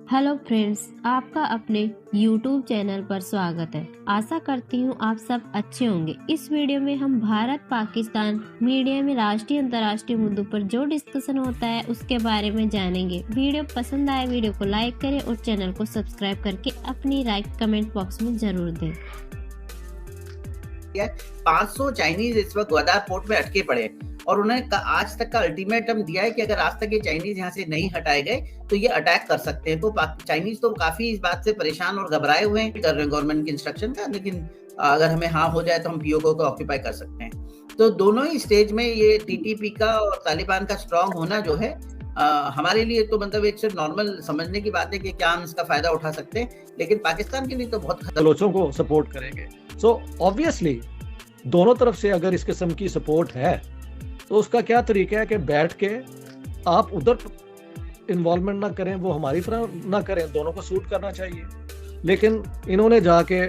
Hello friends, आपका अपने YouTube channel पर स्वागत है। आशा करती हूँ आप सब अच्छे होंगे। इस वीडियो में हम भारत पाकिस्तान मीडिया में राष्ट्रीय अंतर्राष्ट्रीय मुद्दों पर जो डिस्कशन होता है उसके बारे में जानेंगे। वीडियो पसंद आए वीडियो को लाइक करें और चैनल को सब्सक्राइब करके अपनी राय कमेंट बॉक्स में जरूर दें। 500 चाइनीज इस वक्त ग्वादार पोर्ट में अटके पड़े और उन्हें आज तक का अल्टीमेटम दिया है कि अगर आज तक ये चाइनीज यहाँ से नहीं हटाए गए तो ये अटैक कर सकते हैं। तो चाइनीज तो काफी इस बात से परेशान और घबराए हुए हैं, कर रहे हैं गवर्नमेंट की इंस्ट्रक्शन का, लेकिन अगर हमें हाँ हो जाए तो हम पीओके को ऑक्यूपाई कर सकते हैं। तो दोनों ही स्टेज में ये टीटीपी का और तालिबान का स्ट्रांग होना जो है हमारे लिए तो मतलब एक सिर्फ नॉर्मल समझने की बात है कि क्या हम इसका फायदा उठा सकते हैं, लेकिन पाकिस्तान के लिए तो बहुत बलोचों को सपोर्ट करेंगे। सो ऑब्वियसली दोनों तरफ से अगर इस किस्म की सपोर्ट है तो उसका क्या तरीका है कि बैठ के आप उधर इन्वॉल्वमेंट ना करें, वो हमारी तरह ना करें, दोनों को सूट करना चाहिए। लेकिन इन्होंने जाके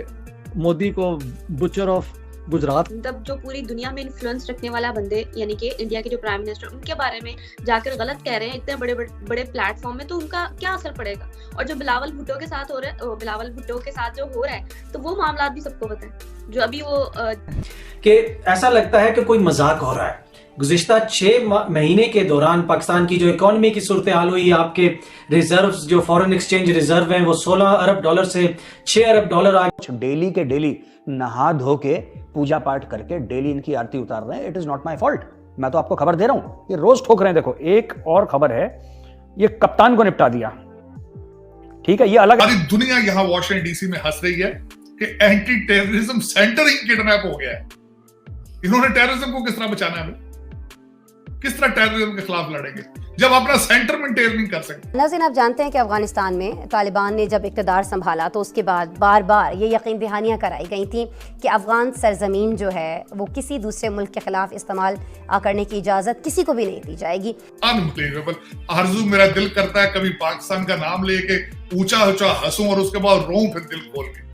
मोदी को बुचर ऑफ गुजरात, तब जो पूरी दुनिया में इन्फ्लुएंस रखने वाला बंदे यानी कि इंडिया के जो प्राइम मिनिस्टर उनके बारे में जाकर गलत कह रहे हैं इतने बड़े बड़े प्लेटफॉर्म में, तो उनका क्या असर पड़ेगा। और जो बिलावल भुट्टो के साथ हो रहा है, बिलावल भुट्टो के साथ जो हो रहा है, तो वो मामला भी सबको पता है। जो अभी वो कि ऐसा लगता है कि कोई मजाक हो रहा है। गुज़िश्ता 6 महीने के दौरान पाकिस्तान की जो इकोनॉमी की सूरत हाल हुई, आपके रिजर्व्स जो फॉरेन एक्सचेंज रिजर्व हैं वो 16 अरब डॉलर से 6 अरब डॉलर आ डेली के डेली नहा धो के पूजा पाठ करके डेली इनकी आरती उतार रहे हैं। It is not my fault, मैं तो आपको खबर दे रहा हूं, ये रोज ठोक रहे हैं। देखो एक और खबर है, ये कप्तान को निपटा दिया, ठीक है, ये अलग। सारी दुनिया यहां वॉशिंगटन डीसी में हंस रही है कि एंटी टेररिज्म सेंटर ही किडनैप हो गया है। इन्होंने टेररिज्म को किस तरह बचाना है, किस तरह टेररिज्म के खिलाफ लड़ेंगे जब अपना सेंटर मेंटेन नहीं कर सकते। नाज़रीन, आप जानते हैं कि अफगानिस्तान में तालिबान ने जब इक़्तिदार संभाला तो उसके बाद बार बार ये यकीन दहानियाँ कराई गई थी कि अफगान सरजमीन जो है वो किसी दूसरे मुल्क के खिलाफ इस्तेमाल करने की इजाज़त किसी को भी नहीं दी जाएगी। अनबिलीवेबल आरज़ू, मेरा दिल करता है कभी पाकिस्तान का नाम लेके ऊंचा ऊंचा हंसूं और उसके बाद रोऊं फिर दिल खोल के।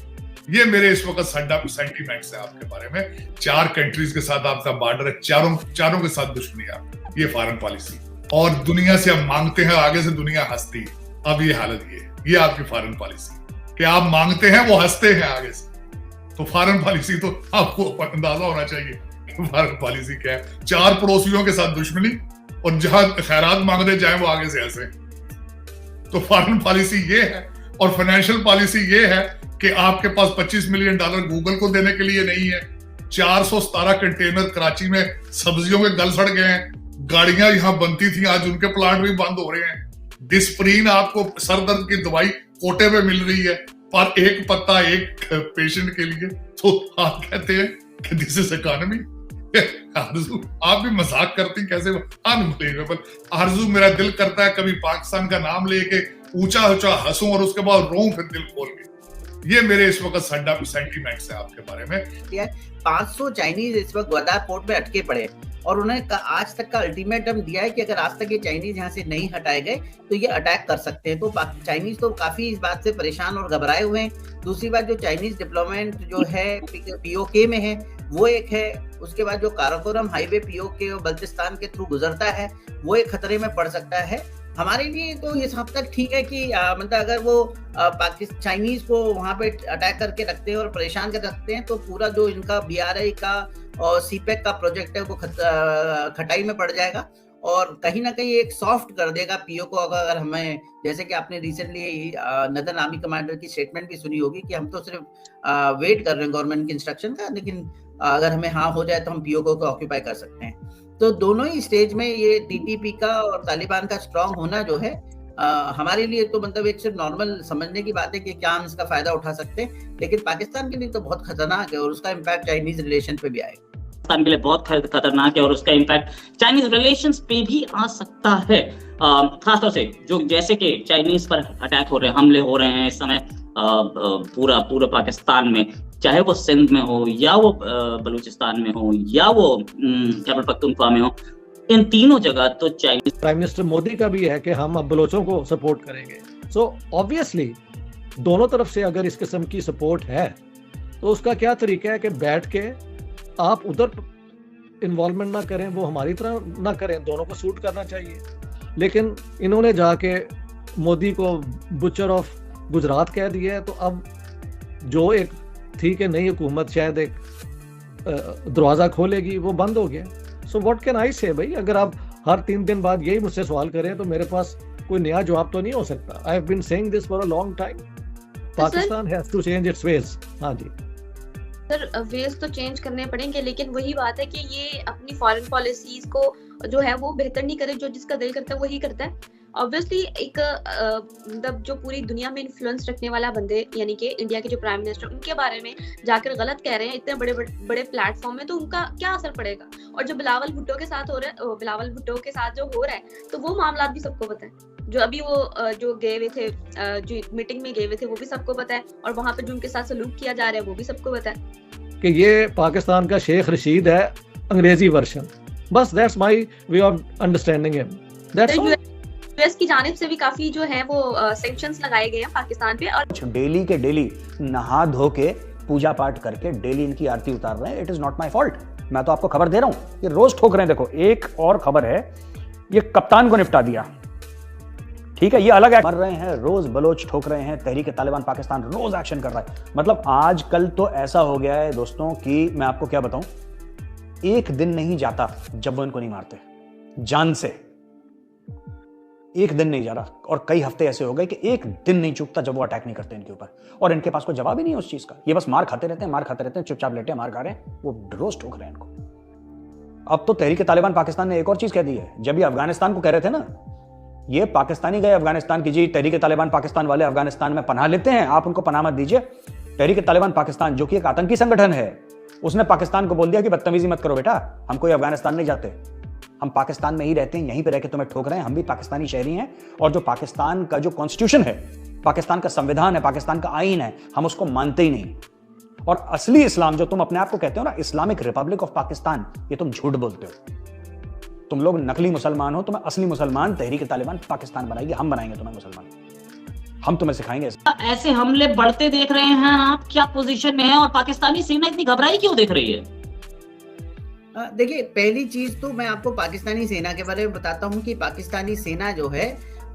ये मेरे इस वक्त सेंटीमेंट्स है आपके बारे में। 4 कंट्रीज के साथ आपका बॉर्डर है, चारों के साथ दुश्मनी है, ये फॉरेन पॉलिसी। और दुनिया से हम मांगते हैं, आगे से दुनिया हंसती है। अब ये हालत ये आपकी फॉरेन पॉलिसी कि आप मांगते हैं वो हंसते हैं आगे से। तो फॉरेन पॉलिसी तो आपको अंदाजा होना चाहिए कि फॉरेन पॉलिसी क्या है। 4 पड़ोसियों के साथ दुश्मनी और जहां खैरात मांगते जाए वो आगे से हंसे। तो फॉरेन पॉलिसी ये है। और फाइनेंशियल पॉलिसी ये है कि आपके पास $25 मिलियन गूगल को देने के लिए नहीं है। 417 कंटेनर कराची में सब्जियों के गल सड़ गए हैं। गाड़ियां यहां बनती थी, आज उनके प्लांट भी बंद हो रहे हैं। डिस्प्रीन आपको सर दर्द की दवाई कोटे में मिल रही है पर एक पत्ता एक पेशेंट के लिए। तो आप कहते हैं कि दिस इज इकोनॉमी। आरज़ू, आप भी मजाक करती कैसे। अनबिलीवेबल आरज़ू, मेरा दिल करता है कभी पाकिस्तान का नाम लेके ऊंचा ऊंचा हंसूं और उसके बाद रोऊं फिर दिल खोल के। ये मेरे इस वक्त सेंटीमेंट्स है आपके बारे में। 500 चाइनीज इस वक्त ग्वादार पोर्ट में अटके पड़े और उन्हें आज तक का अल्टीमेटम दिया है कि अगर आज तक ये चाइनीज यहाँ से नहीं हटाए गए तो ये अटैक कर सकते हैं। तो चाइनीज तो काफी इस बात से परेशान और घबराए हुए हैं। दूसरी बात, जो चाइनीज डिप्लोमेट जो है पीओके में है वो एक है। उसके बाद जो काराकोरम हाईवे पीओके और बल्तिस्तान के थ्रू गुजरता है वो एक खतरे में पड़ सकता है। हमारे लिए तो इस हद तक ठीक है कि मतलब अगर वो पाकिस्तान चाइनीज को वहां पे अटैक करके रखते हैं और परेशान कर रखते हैं तो पूरा जो इनका बीआरआई का और सीपेक का प्रोजेक्ट है वो खटाई में पड़ जाएगा और कहीं ना कहीं एक सॉफ्ट कर देगा पीओ को। अगर हमें, जैसे कि आपने रिसेंटली नदर आर्मी कमांडर की स्टेटमेंट भी सुनी होगी कि हम तो सिर्फ वेट कर रहे हैं गवर्नमेंट के इंस्ट्रक्शन का, लेकिन अगर हमें हाँ हो जाए तो हम पीओके को ऑक्यूपाई कर सकते हैं। तो दोनों ही स्टेज में ये टीटीपी का और तालिबान का स्ट्रांग होना जो है हमारे लिए तो मतलब एक सिर्फ नॉर्मल समझने की बात है कि क्या हम इसका फायदा उठा सकते हैं, लेकिन पाकिस्तान के लिए तो बहुत खतरनाक है और उसका इम्पैक्ट चाइनीज रिलेशन पे भी आएगा। पाकिस्तान के लिए बहुत खतरनाक है और उसका इम्पैक्ट चाइनीज रिलेशंस पे भी आ सकता है। खासतौर से जो जैसे कि चाइनीज पर अटैक हो रहे हैं, हमले हो रहे हैं इस समय पूरा पाकिस्तान में, चाहे वो सिंध में हो या वो बलूचिस्तान में हो या वो खैबर पख्तूनख्वा में हो, इन तीनों जगह तो चाइनीज। प्राइम मिनिस्टर मोदी का भी है कि हम अब बलोचों को सपोर्ट करेंगे। सो ऑब्वियसली दोनों तरफ से अगर इस किस्म की सपोर्ट है तो उसका क्या तरीका है कि बैठ के आप उधर इन्वॉल्वमेंट ना करें, वो हमारी तरह ना करें, दोनों को सूट करना चाहिए। लेकिन इन्होंने जाके मोदी को बुचर ऑफ गुजरात कह दिया है, तो अब जो एक थी कि नई हुकूमत शायद एक दरवाज़ा खोलेगी, वो बंद हो गया। सो व्हाट कैन आई से भाई, अगर आप हर 3 दिन बाद यही मुझसे सवाल करें तो मेरे पास कोई नया जवाब तो नहीं हो सकता। I have been saying this for a long time, Pakistan has to change its ways. हाँ जी सर, वेज तो चेंज करने पड़ेंगे, लेकिन वही बात है कि ये अपनी फॉरेन पॉलिसीज को जो है वो बेहतर नहीं करे, जो जिसका दिल करता है वही करता है। ऑब्वियसली एक मतलब जो पूरी दुनिया में इन्फ्लुएंस रखने वाला बंदे यानी कि इंडिया के जो प्राइम मिनिस्टर, उनके बारे में जाकर गलत कह रहे हैं इतने बड़े बड़े प्लेटफॉर्म में, तो उनका क्या असर पड़ेगा। और जो बिलावल भुट्टो के साथ हो रहा है, बिलावल भुट्टो के साथ जो हो रहा है, तो वो मामला भी सबको पता है। जो अभी वो जो गए हुए थे, जो मीटिंग में गए हुए थे, वो भी सबको पता है। और वहां पे जो उनके साथ सलूक किया जा रहा है वो भी सबको पता है कि ये पाकिस्तान का शेख रशीद है, अंग्रेजी वर्जन। बस that's my way of understanding him, that's all. US की जानिब से भी काफी जो है वो सैंक्शंस लगाए गए हैं पाकिस्तान पे। और डेली के डेली नहा धो के पूजा पाठ करके डेली इनकी आरती उतार रहे हैं। It is not my fault, मैं तो आपको खबर दे रहा हूं, ये रोज ठोक रहे हैं। देखो एक और खबर है, ये कप्तान को निपटा दिया, ठीक है, ये अलग है। मर रहे हैं, रोज बलोच ठोक रहे हैं, तहरीक तालिबान पाकिस्तान रोज एक्शन कर रहा है। मतलब आजकल तो ऐसा हो गया है दोस्तों कि मैं आपको क्या बताऊं, एक दिन नहीं जाता जब वो इनको नहीं मारते जान से, एक दिन नहीं जा रहा। और कई हफ्ते ऐसे हो गए कि एक दिन नहीं चूकता जब वो अटैक नहीं करते इनके ऊपर, और इनके पास कोई जवाब ही नहीं है उस चीज का। ये बस मार खाते रहते हैं, मार खाते रहते हैं, चुपचाप लेटे मार खा रहे हैं, वो रोज ठोक रहे हैं इनको। अब तो तहरीक तालिबान पाकिस्तान ने एक और चीज कह दी है, जब ये अफगानिस्तान को कह रहे थे ना, ये पाकिस्तानी गए अफगानिस्तान की, जी तहरीक तालिबान पाकिस्तान वाले अफगानिस्तान में पनाह लेते हैं, आप उनको पनाह मत दीजिए। तहरीक तालिबान पाकिस्तान जो कि एक आतंकी संगठन है, उसने पाकिस्तान को बोल दिया कि बदतमीजी मत करो बेटा, हम कोई अफगानिस्तान नहीं जाते, हम पाकिस्तान में ही रहते हैं, यहीं पे रह के तुम्हें ठोक रहे हैं, हम भी पाकिस्तानी शहरी हैं। और जो पाकिस्तान का जो कॉन्स्टिट्यूशन है, पाकिस्तान का संविधान है, पाकिस्तान का आईन है, हम उसको मानते ही नहीं। और असली इस्लाम जो तुम अपने आप को कहते हो ना, इस्लामिक रिपब्लिक ऑफ पाकिस्तान, ये तुम झूठ बोलते हो। तुम लोग नकली मुसलमान हो, तुम्हें असली मुसलमान तहरीक तालिबान पाकिस्तान बनाएगी, हम बनाएंगे तुम्हें मुसलमान, हम तुम्हें सिखाएंगे। ऐसे हमले बढ़ते देख रहे हैं आप, क्या पोजीशन में है, और पाकिस्तानी सेना इतनी घबराई क्यों देख रही है? देखिए, पहली चीज तो मैं आपको पाकिस्तानी सेना के बारे में बताता हूँ कि पाकिस्तानी सेना जो है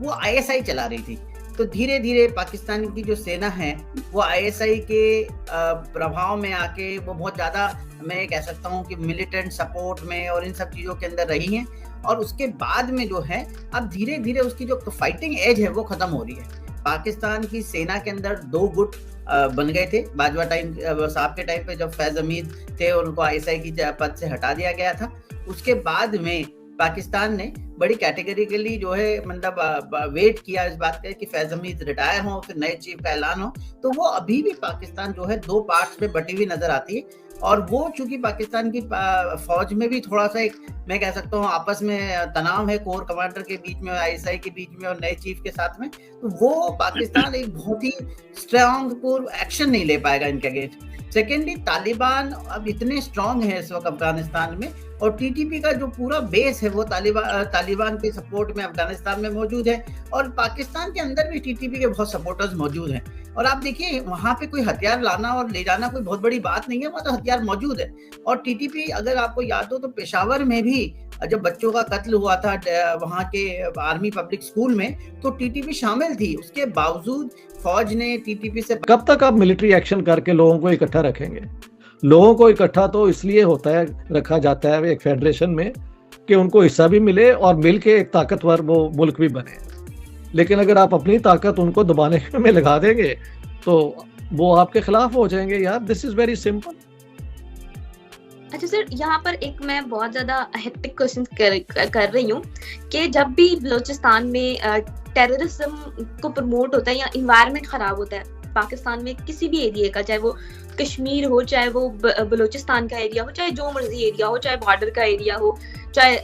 वो आईएसआई चला रही थी। तो धीरे धीरे पाकिस्तान की जो सेना है वो आईएसआई के प्रभाव में आके वो बहुत ज्यादा, मैं कह सकता हूँ कि मिलिटेंट सपोर्ट में और इन सब चीजों के अंदर रही हैं। और उसके बाद में जो है अब धीरे धीरे उसकी जो फाइटिंग एज है वो खत्म हो रही है। पाकिस्तान की सेना के अंदर 2 गुट बन गए थे बाजवा टाइम साहब के टाइम पे, जब फैज हमीद थे और उनको आईएसआई की पद से हटा दिया गया था। उसके बाद में पाकिस्तान ने बड़ी कैटेगरिकली जो है मतलब वेट किया इस बात का कि फैज हमीद रिटायर हो, फिर नए चीफ का ऐलान हो। तो वो अभी भी पाकिस्तान जो है 2 पार्ट्स में बटी हुई नजर आती है। और वो चूंकि पाकिस्तान की फौज में भी थोड़ा सा एक, मैं कह सकता हूँ, आपस में तनाव है कोर कमांडर के बीच में, आईएसआई के बीच में और नए चीफ के साथ में, तो वो पाकिस्तान एक बहुत ही स्ट्रॉन्ग कोर एक्शन नहीं ले पाएगा इनके अगेंस्ट। सेकेंडली, तालिबान अब इतने स्ट्रांग है इस वक्त अफगानिस्तान में, और टीटीपी का जो पूरा बेस है वो तालिबान के सपोर्ट में अफगानिस्तान में मौजूद है, और पाकिस्तान के अंदर भी टीटीपी के बहुत सपोर्टर्स मौजूद हैं। और आप देखिए, वहाँ पे कोई हथियार लाना और ले जाना कोई बहुत बड़ी बात नहीं है, वहाँ तो हथियार मौजूद है। और टीटीपी, अगर आपको याद हो तो पेशावर में भी जब बच्चों का कत्ल हुआ था वहाँ के आर्मी पब्लिक स्कूल में, तो टीटीपी शामिल थी। उसके बावजूद फौज ने टीटीपी से, कब तक आप मिलिट्री एक्शन करके लोगों को इकट्ठा रखेंगे? लोगों को इकट्ठा तो इसलिए होता है, रखा जाता है एक फेडरेशन में, कि उनको हिस्सा भी मिले और मिलके एक ताकतवर वो मुल्क भी बने। लेकिन अगर आप अपनी ताकत उनको दबाने में लगा देंगे तो वो आपके खिलाफ हो जाएंगे यार। This is very simple. अच्छा सर, यहाँ पर एक मैं बहुत ज्यादा हेक्टिक क्वेश्चन कर रही हूँ कि जब भी बलूचिस्तान में टेररिज्म को प्रमोट होता है या इन्वायरमेंट खराब होता है पाकिस्तान में किसी भी एरिया का, चाहे वो कश्मीर हो, चाहे वो बलूचिस्तान का एरिया हो, चाहे जो मर्जी एरिया हो, चाहे बॉर्डर का एरिया हो, चाहे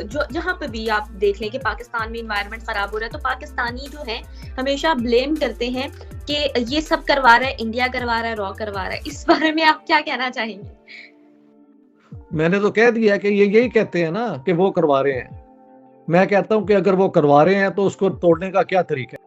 जो जहाँ पे भी आप देख लें कि पाकिस्तान में इन्वायरमेंट खराब हो रहा है, तो पाकिस्तानी जो है हमेशा ब्लेम करते हैं कि ये सब करवा रहा है, इंडिया करवा रहा है, रॉ करवा रहा है। इस बारे में आप क्या कहना चाहेंगे? मैंने तो कह दिया कि ये यही कहते हैं ना कि वो करवा रहे हैं। मैं कहता हूं कि अगर वो करवा रहे हैं तो उसको तोड़ने का क्या तरीका है?